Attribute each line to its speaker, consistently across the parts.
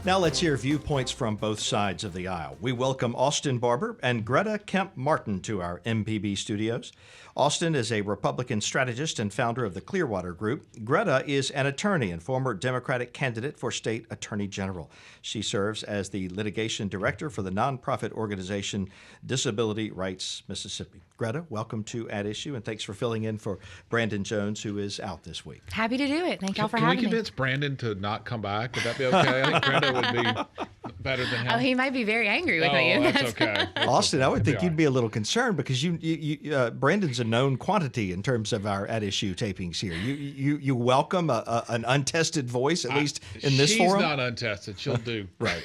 Speaker 1: Now let's hear viewpoints from both sides of the aisle. We welcome Austin Barbour and Greta Kemp Martin to our MPB studios. Austin is a Republican strategist and founder of the Clearwater Group. Greta is an attorney and former Democratic candidate for state attorney general. She serves as the litigation director for the nonprofit organization Disability Rights Mississippi. Greta, welcome to At Issue, and thanks for filling in for Brandon Jones, who is out this week.
Speaker 2: Happy to do it. Thank y'all for having me.
Speaker 3: Can we convince Brandon to not come back? Would that be okay? I think Greta would be better than him.
Speaker 2: Oh, he might be very angry with me.
Speaker 3: Oh, that's okay.
Speaker 1: Austin,
Speaker 3: okay.
Speaker 1: I would think you'd be a little concerned because Brandon's a known quantity in terms of our At Issue tapings here. You welcome an untested voice, at least in this forum?
Speaker 3: She's not untested. She'll do.
Speaker 1: Right.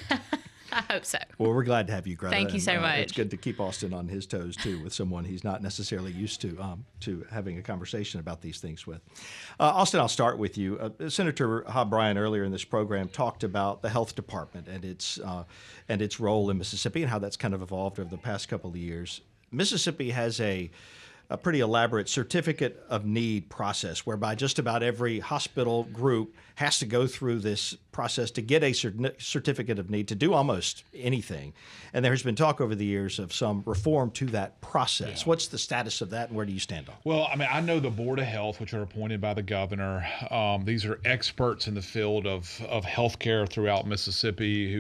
Speaker 2: I hope so.
Speaker 1: Well, we're glad to have you, Greta.
Speaker 2: Thank you so much.
Speaker 1: It's good to keep Austin on his toes, too, with someone he's not necessarily used to having a conversation about these things with. Austin, I'll start with you. Senator Hobb Bryan earlier in this program talked about the health department and its role in Mississippi and how that's kind of evolved over the past couple of years. Mississippi has a pretty elaborate certificate of need process whereby just about every hospital group has to go through this process to get a certificate of need to do almost anything. And there has been talk over the years of some reform to that process. Yeah. What's the status of that and where do you stand on it?
Speaker 3: Well, I mean, I know the Board of Health, which are appointed by the governor. These are experts in the field of healthcare throughout Mississippi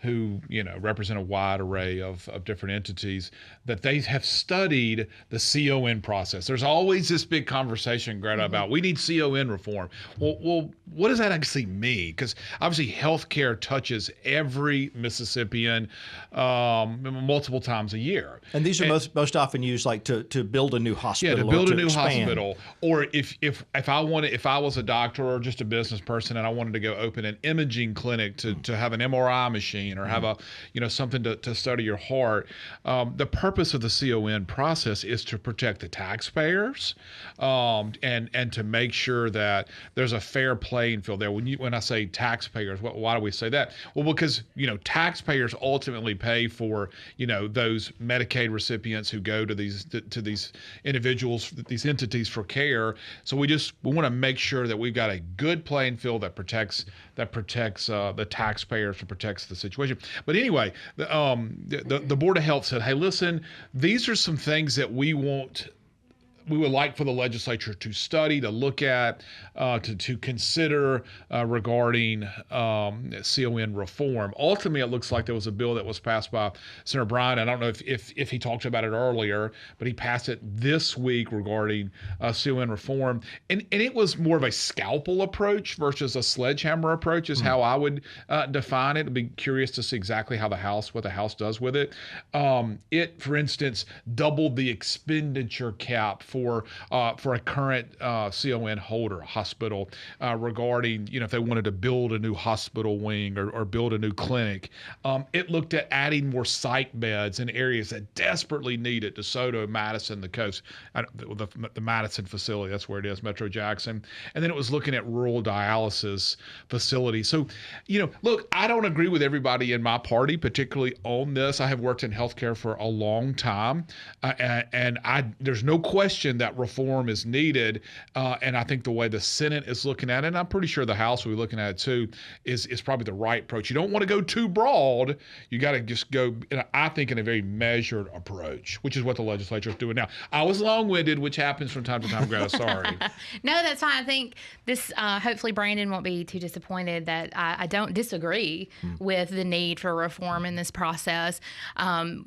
Speaker 3: who represent a wide array of different entities, that they have studied the CON process. There's always this big conversation, Greta, about we need CON reform. Well, what does that actually mean? Because obviously healthcare touches every Mississippian multiple times a year.
Speaker 1: And these are most often used like to build a new hospital.
Speaker 3: Yeah, to build a new
Speaker 1: expand.
Speaker 3: hospital. Or if I was a doctor or just a business person and I wanted to go open an imaging clinic to have an MRI machine or have something to study your heart. The purpose of the CON process is to protect the taxpayers and to make sure that there's a fair playing field there. When I say taxpayers, why do we say that? Well, because taxpayers ultimately pay for those Medicaid recipients who go to these individuals, these entities for care. So we want to make sure that we've got a good playing field that protects the taxpayers, and protects the situation. But anyway, the Board of Health said, hey, listen, these are some things that we would like for the legislature to study, to look at, to consider regarding CON reform. Ultimately, it looks like there was a bill that was passed by Senator Bryan. I don't know if he talked about it earlier, but he passed it this week regarding CON reform. And it was more of a scalpel approach versus a sledgehammer approach is how I would define it. I'd be curious to see exactly what the House does with it. It, for instance, doubled the expenditure cap for a current CON holder, hospital, regarding, if they wanted to build a new hospital wing or build a new clinic. It looked at adding more psych beds in areas that desperately need it, DeSoto, Madison, the coast, the Madison facility, that's where it is, Metro Jackson. And then it was looking at rural dialysis facilities. So, look, I don't agree with everybody in my party, particularly on this. I have worked in healthcare for a long time, and there's no question that reform is needed, and I think the way the Senate is looking at it, and I'm pretty sure the House will be looking at it too, is probably the right approach. You don't want to go too broad. You got to just go, I think, in a very measured approach, which is what the legislature is doing now. I was long-winded, which happens from time to time, Greta. Sorry.
Speaker 2: No, that's fine. I think this, hopefully Brandon won't be too disappointed that I don't disagree with the need for reform in this process.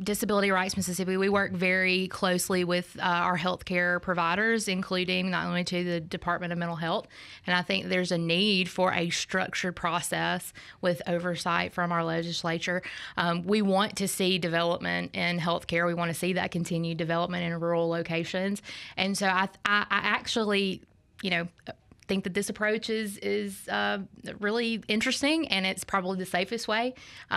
Speaker 2: Disability Rights Mississippi, we work very closely with our healthcare providers, including not only to the Department of Mental Health. And I think there's a need for a structured process with oversight from our legislature. We want to see development in healthcare. We want to see that continued development in rural locations. And so I actually, think that this approach is really interesting, and it's probably the safest way.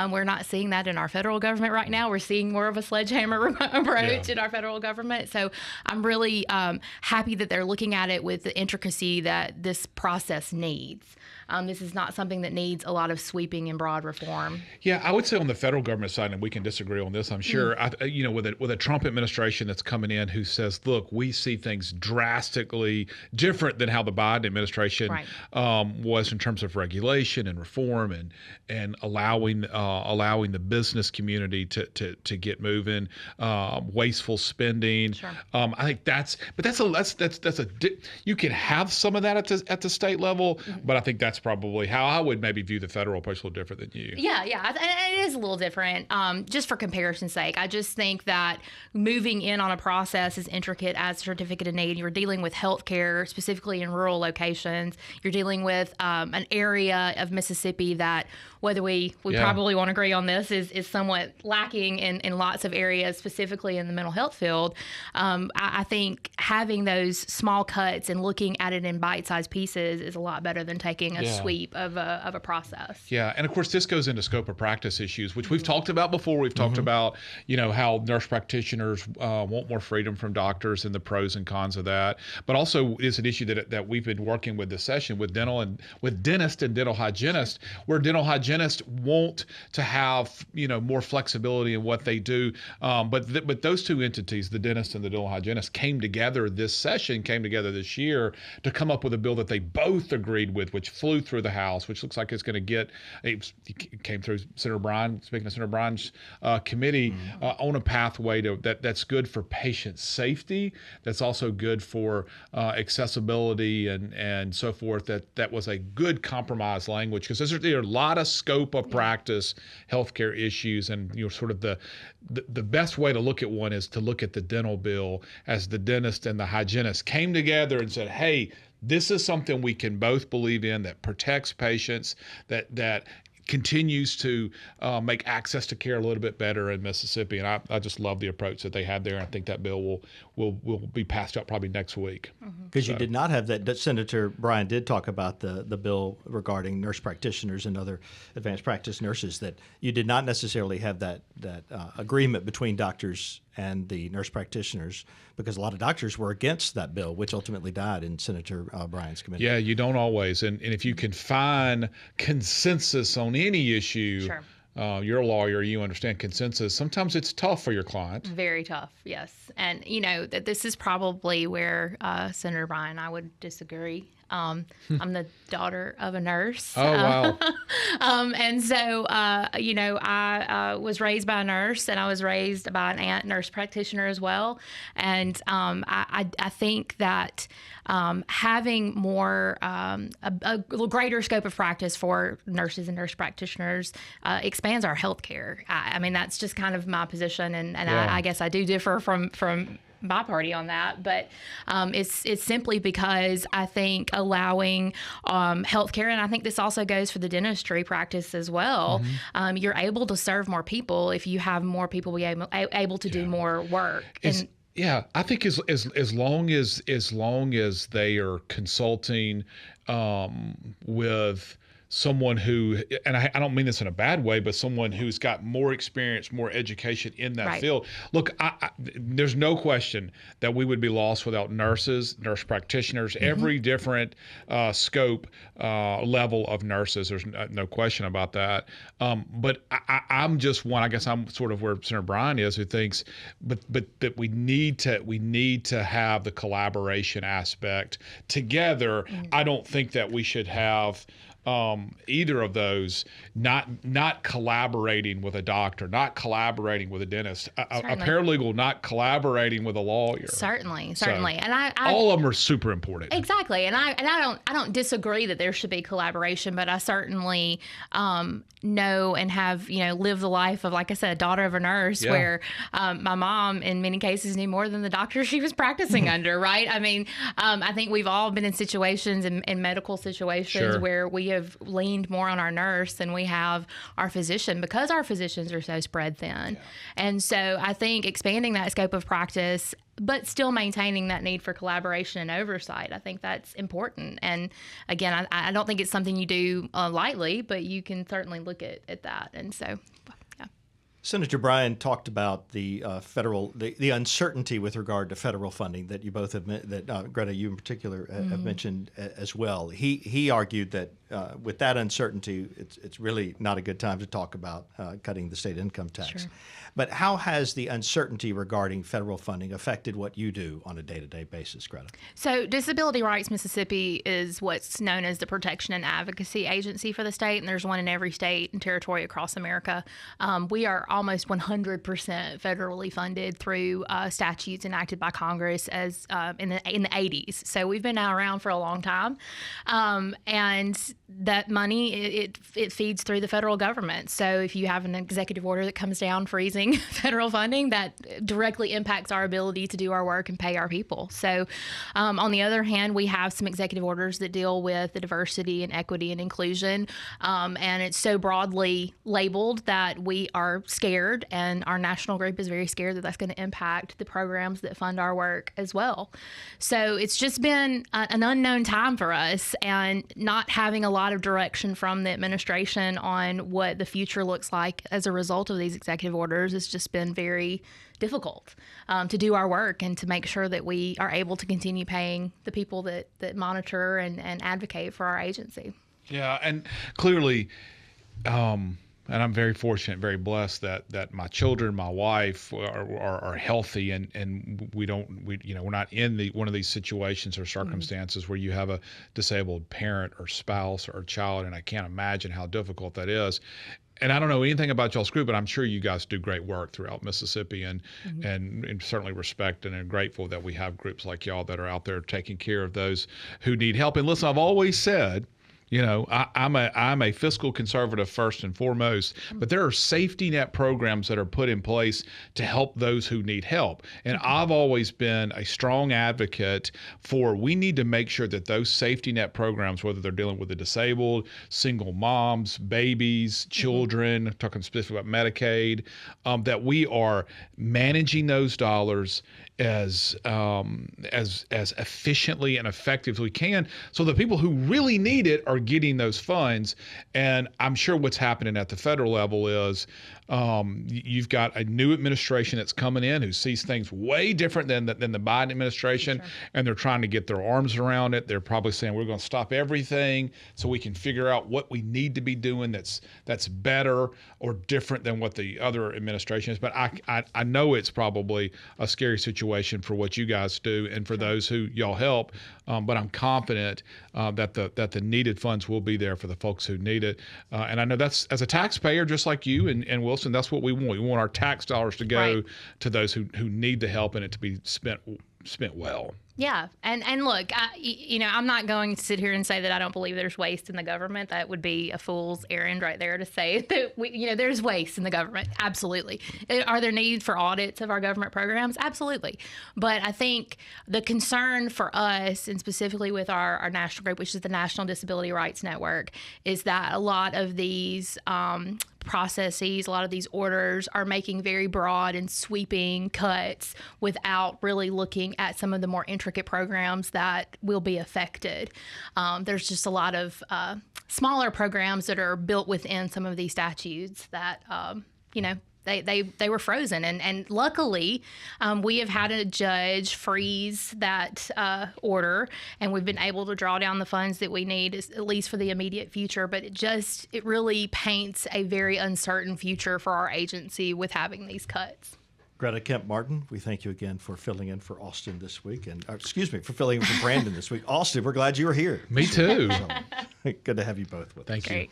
Speaker 2: We're not seeing that in our federal government right now. We're seeing more of a sledgehammer approach in our federal government. So I'm really happy that they're looking at it with the intricacy that this process needs. This is not something that needs a lot of sweeping and broad reform.
Speaker 3: Yeah, I would say on the federal government side, and we can disagree on this, I'm sure, with a Trump administration that's coming in who says, look, we see things drastically different than how the Biden administration
Speaker 2: Right.
Speaker 3: was in terms of regulation and reform and allowing the business community to get moving, wasteful spending.
Speaker 2: Sure.
Speaker 3: I think that's you can have some of that at the state level, but I think that's probably how I would maybe view the federal approach a little different than you.
Speaker 2: Yeah, and it is a little different. Just for comparison's sake, I just think that moving in on a process as intricate as certificate of need, you're dealing with healthcare, specifically in rural locations. You're dealing with an area of Mississippi that, whether we probably won't agree on this, is somewhat lacking in lots of areas, specifically in the mental health field. I think having those small cuts and looking at it in bite-sized pieces is a lot better than taking a sweep of a process.
Speaker 3: Yeah, and of course this goes into scope of practice issues, which we've talked about before. We've talked about, how nurse practitioners want more freedom from doctors and the pros and cons of that. But also it's an issue that we've been working with this session with dentists and dental hygienists, where dental hygienists want to have more flexibility in what they do. But those two entities, the dentist and the dental hygienist, came together this year to come up with a bill that they both agreed with, which flew through the House, which looks like it's going to get. It came through Senator Bryan. Speaking of Senator Bryan's committee, on a pathway that's good for patient safety. That's also good for accessibility and so forth. That was a good compromise language, because there are a lot of scope of practice healthcare issues, and sort of the best way to look at one is to look at the dental bill as the dentist and the hygienist came together and said, hey, this is something we can both believe in, that protects patients, that continues to make access to care a little bit better in Mississippi. And I just love the approach that they had there. I think that bill will be passed out probably next week.
Speaker 1: Because you did not have that. Senator Bryan did talk about the bill regarding nurse practitioners and other advanced practice nurses, that you did not necessarily have that agreement between doctors and the nurse practitioners, because a lot of doctors were against that bill, which ultimately died in Senator Bryan's committee.
Speaker 3: Yeah, you don't always. And if you can find consensus on any issue,
Speaker 2: Sure.
Speaker 3: You're a lawyer, you understand consensus. Sometimes it's tough for your client.
Speaker 2: Very tough, yes. And, that this is probably where Senator Bryan and I would disagree. I'm the daughter of a nurse.
Speaker 3: Oh, wow.
Speaker 2: And so, I was raised by a nurse, and I was raised by an aunt nurse practitioner as well. And I think that having more, a greater scope of practice for nurses and nurse practitioners expands our health care. I mean, that's just kind of my position, and I guess I do differ from my party on that, but it's simply because I think allowing healthcare, and I think this also goes for the dentistry practice as well. You're able to serve more people if you have more people able to do more work.
Speaker 3: Yeah, I think as long as they are consulting with someone who, and I don't mean this in a bad way, but someone who's got more experience, more education in that field. Look, there's no question that we would be lost without nurses, nurse practitioners, every different scope level of nurses. There's no question about that. But I'm just one. I guess I'm sort of where Senator Bryan is, who thinks, but that we need to have the collaboration aspect together. I don't think that we should have either of those not collaborating with a doctor, not collaborating with a dentist, a paralegal not collaborating with a lawyer.
Speaker 2: Certainly.
Speaker 3: So,
Speaker 2: And I
Speaker 3: all of them are super important.
Speaker 2: Exactly. And I don't disagree that there should be collaboration, but I certainly know and have, lived the life of, like I said, a daughter of a nurse, where my mom in many cases knew more than the doctor she was practicing under, right? I mean, I think we've all been in situations, in medical situations, where we have leaned more on our nurse than we have our physician, because our physicians are so spread thin. And so I think expanding that scope of practice, but still maintaining that need for collaboration and oversight, I think that's important. And again, I don't think it's something you do lightly, but you can certainly look at that. And so,
Speaker 1: Senator Bryan talked about the federal, the uncertainty with regard to federal funding that you both have, that Greta, you in particular, have mentioned as well. He argued that with that uncertainty, it's really not a good time to talk about cutting the state income tax.
Speaker 2: Sure.
Speaker 1: But how has the uncertainty regarding federal funding affected what you do on a day-to-day basis, Greta?
Speaker 2: So Disability Rights Mississippi is what's known as the protection and advocacy agency for the state, and there's one in every state and territory across America. We are almost 100% federally funded through statutes enacted by Congress as in the 80s. So we've been now around for a long time, and that money it feeds through the federal government. So if you have an executive order that comes down freezing federal funding, that directly impacts our ability to do our work and pay our people. So on the other hand, we have some executive orders that deal with the diversity and equity and inclusion, and it's so broadly labeled that we are scared, and our national group is very scared that that's going to impact the programs that fund our work as well. So it's just been an unknown time for us, and not having a lot of direction from the administration on what the future looks like as a result of these executive orders has just been very difficult to do our work and to make sure that we are able to continue paying the people that monitor and advocate for our agency.
Speaker 3: Yeah, and clearly, and I'm very fortunate, very blessed that my children, my wife are healthy, and we're not in one of these situations or circumstances where you have a disabled parent or spouse or child, and I can't imagine how difficult that is. And I don't know anything about y'all's group, but I'm sure you guys do great work throughout Mississippi, and certainly respect and are grateful that we have groups like y'all that are out there taking care of those who need help. And listen, I've always said, I'm a fiscal conservative first and foremost, but there are safety net programs that are put in place to help those who need help. And I've always been a strong advocate for we need to make sure that those safety net programs, whether they're dealing with the disabled, single moms, babies, children, talking specifically about Medicaid, that we are managing those dollars as efficiently and effectively we can, so the people who really need it are getting those funds. And I'm sure what's happening at the federal level is you've got a new administration that's coming in who sees things way different than the Biden administration, and they're trying to get their arms around it. They're probably saying we're going to stop everything so we can figure out what we need to be doing that's better or different than what the other administration is. But I know it's probably a scary situation for what you guys do and for those who y'all help. But I'm confident that the needed funds will be there for the folks who need it. And I know that's, as a taxpayer, just like you and Wilson, that's what we want. We want our tax dollars to go to those who need the help and it to be spent well.
Speaker 2: Yeah. And look, I'm not going to sit here and say that I don't believe there's waste in the government. That would be a fool's errand right there to say that there's waste in the government. Absolutely. Are there needs for audits of our government programs? Absolutely. But I think the concern for us, and specifically with our national group, which is the National Disability Rights Network, is that a lot of these processes, a lot of these orders are making very broad and sweeping cuts without really looking at some of the more intricate programs that will be affected. There's just a lot of smaller programs that are built within some of these statutes that, they were frozen. And luckily, we have had a judge freeze that order, and we've been able to draw down the funds that we need, at least for the immediate future. But it really paints a very uncertain future for our agency with having these cuts.
Speaker 1: Greta, Kemp, Martin, we thank you again for filling in for Austin this week, for filling in for Brandon this week. Austin, we're glad you were here.
Speaker 3: Me too.
Speaker 1: So, good to have you both with us.
Speaker 3: Thank you.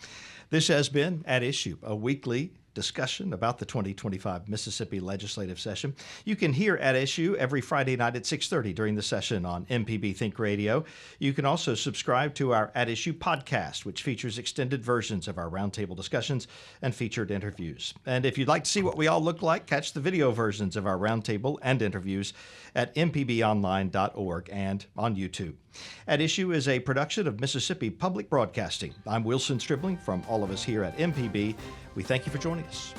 Speaker 1: This has been At Issue, a weekly discussion about the 2025 Mississippi legislative session. You can hear At Issue every Friday night at 6:30 during the session on MPB Think Radio. You can also subscribe to our At Issue podcast, which features extended versions of our roundtable discussions and featured interviews. And if you'd like to see what we all look like, catch the video versions of our roundtable and interviews at mpbonline.org and on YouTube. At Issue is a production of Mississippi Public Broadcasting. I'm Wilson Stribling. From all of us here at MPB, we thank you for joining us.